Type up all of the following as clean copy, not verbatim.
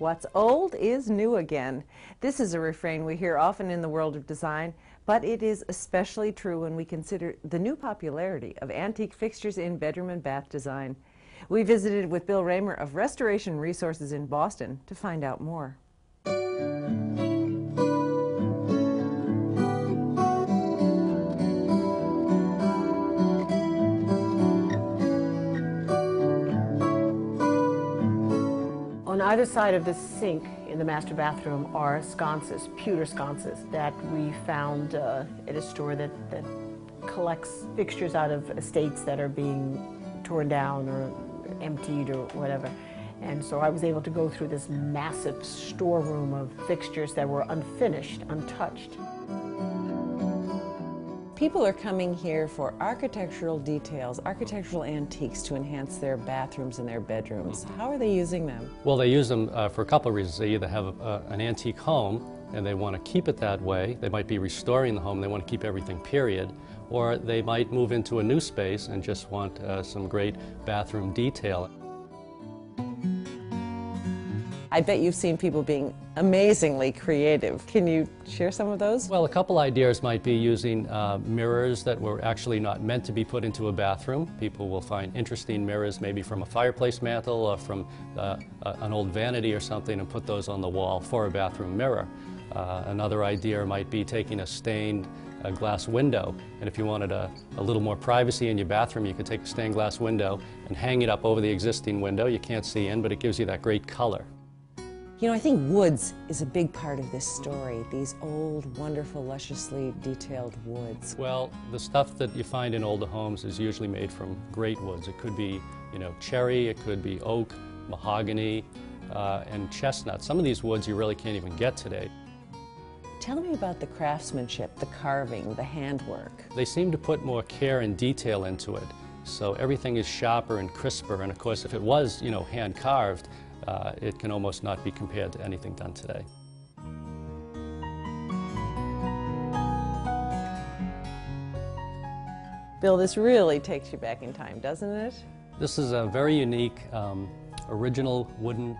What's old is new again. This is a refrain we hear often in the world of design, but it is especially true when we consider the new popularity of antique fixtures in bedroom and bath design. We visited with Bill Raymer of Restoration Resources in Boston to find out more. On either side of the sink in the master bathroom are sconces, pewter sconces, that we found at a store that collects fixtures out of estates that are being torn down or emptied or whatever. And so I was able to go through this massive storeroom of fixtures that were unfinished, untouched. People are coming here for architectural details, architectural antiques to enhance their bathrooms and their bedrooms. How are they using them? Well, they use them for a couple of reasons. They either have an antique home and they want to keep it that way. They might be restoring the home, they want to keep everything period. Or they might move into a new space and just want some great bathroom detail. I bet you've seen people being amazingly creative. Can you share some of those? Well, a couple ideas might be using mirrors that were actually not meant to be put into a bathroom. People will find interesting mirrors maybe from a fireplace mantel or from an old vanity or something and put those on the wall for a bathroom mirror. Another idea might be taking a stained glass window, and if you wanted a little more privacy in your bathroom, you could take a stained glass window and hang it up over the existing window. You can't see in, but it gives you that great color. You know, I think woods is a big part of this story, these old, wonderful, lusciously detailed woods. Well, the stuff that you find in older homes is usually made from great woods. It could be, you know, cherry, it could be oak, mahogany, and chestnut. Some of these woods you really can't even get today. Tell me about the craftsmanship, the carving, the handwork. They seem to put more care and detail into it, so everything is sharper and crisper, and of course if it was, you know, hand carved, it can almost not be compared to anything done today. Bill, this really takes you back in time, doesn't it? This is a very unique original wooden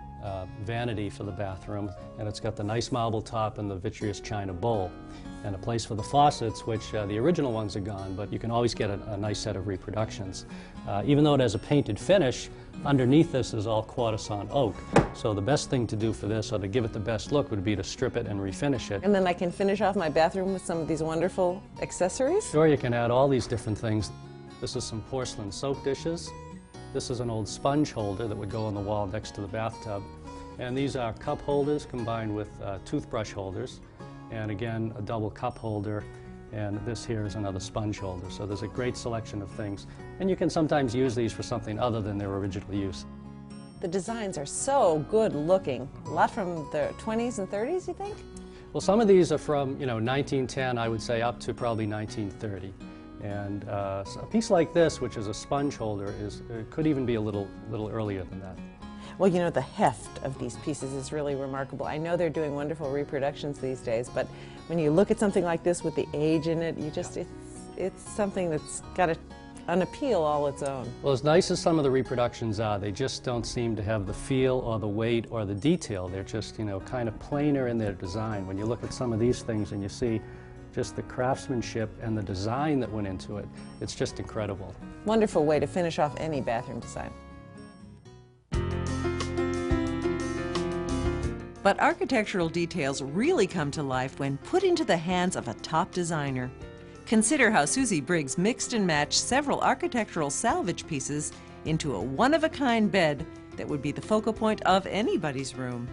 vanity for the bathroom, and it's got the nice marble top and the vitreous china bowl, and a place for the faucets, which the original ones are gone, but you can always get a nice set of reproductions. Even though it has a painted finish, underneath this is all quarter-sawn oak. So the best thing to do for this, or to give it the best look, would be to strip it and refinish it. And then I can finish off my bathroom with some of these wonderful accessories? Sure, you can add all these different things. This is some porcelain soap dishes. This is an old sponge holder that would go on the wall next to the bathtub. And these are cup holders combined with toothbrush holders. And again, a double cup holder. And this here is another sponge holder. So there's a great selection of things. And you can sometimes use these for something other than their original use. The designs are so good looking. A lot from the 20s and 30s, you think? Well, some of these are from, you know, 1910, I would say, up to probably 1930. And a piece like this, which is a sponge holder, could even be a little earlier than that. Well, you know, the heft of these pieces is really remarkable. I know they're doing wonderful reproductions these days, but when you look at something like this with the age in it, you just, it's something that's got an appeal all its own. Well, as nice as some of the reproductions are, they just don't seem to have the feel or the weight or the detail. They're just, you know, kind of plainer in their design. When you look at some of these things and you see just the craftsmanship and the design that went into it, it's just incredible. Wonderful way to finish off any bathroom design. But architectural details really come to life when put into the hands of a top designer. Consider how Susie Briggs mixed and matched several architectural salvage pieces into a one-of-a-kind bed that would be the focal point of anybody's room.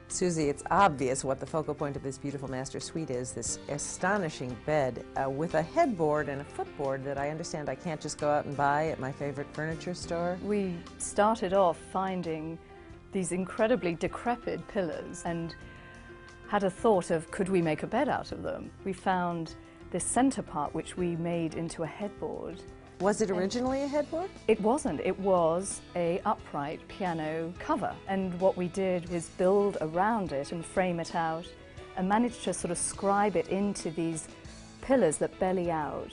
Susie, it's obvious what the focal point of this beautiful master suite is, this astonishing bed with a headboard and a footboard that I understand I can't just go out and buy at my favorite furniture store. We started off finding these incredibly decrepit pillars and had a thought of, could we make a bed out of them? We found this center part which we made into a headboard. Was it originally a headboard? It wasn't. It was a upright piano cover. And what we did is build around it and frame it out and managed to sort of scribe it into these pillars that belly out.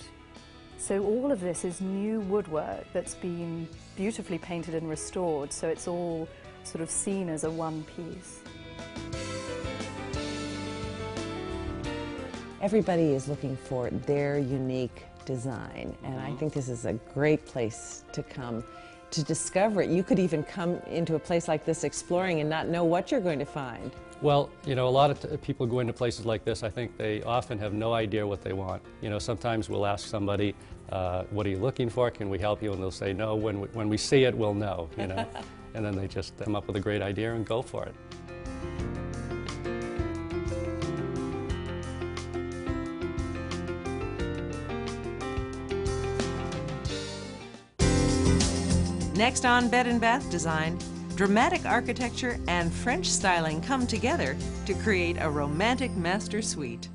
So all of this is new woodwork that's been beautifully painted and restored, so it's all sort of seen as a one piece. Everybody is looking for their unique design, and I think this is a great place to come to discover it. You could even come into a place like this exploring and not know what you're going to find. Well, you know, a lot of people go into places like this, I think they often have no idea what they want. You know, sometimes we'll ask somebody, what are you looking for? Can we help you? And they'll say, no, when we see it, we'll know, you know. And then they just come up with a great idea and go for it. Next on Bed and Bath Design, dramatic architecture and French styling come together to create a romantic master suite.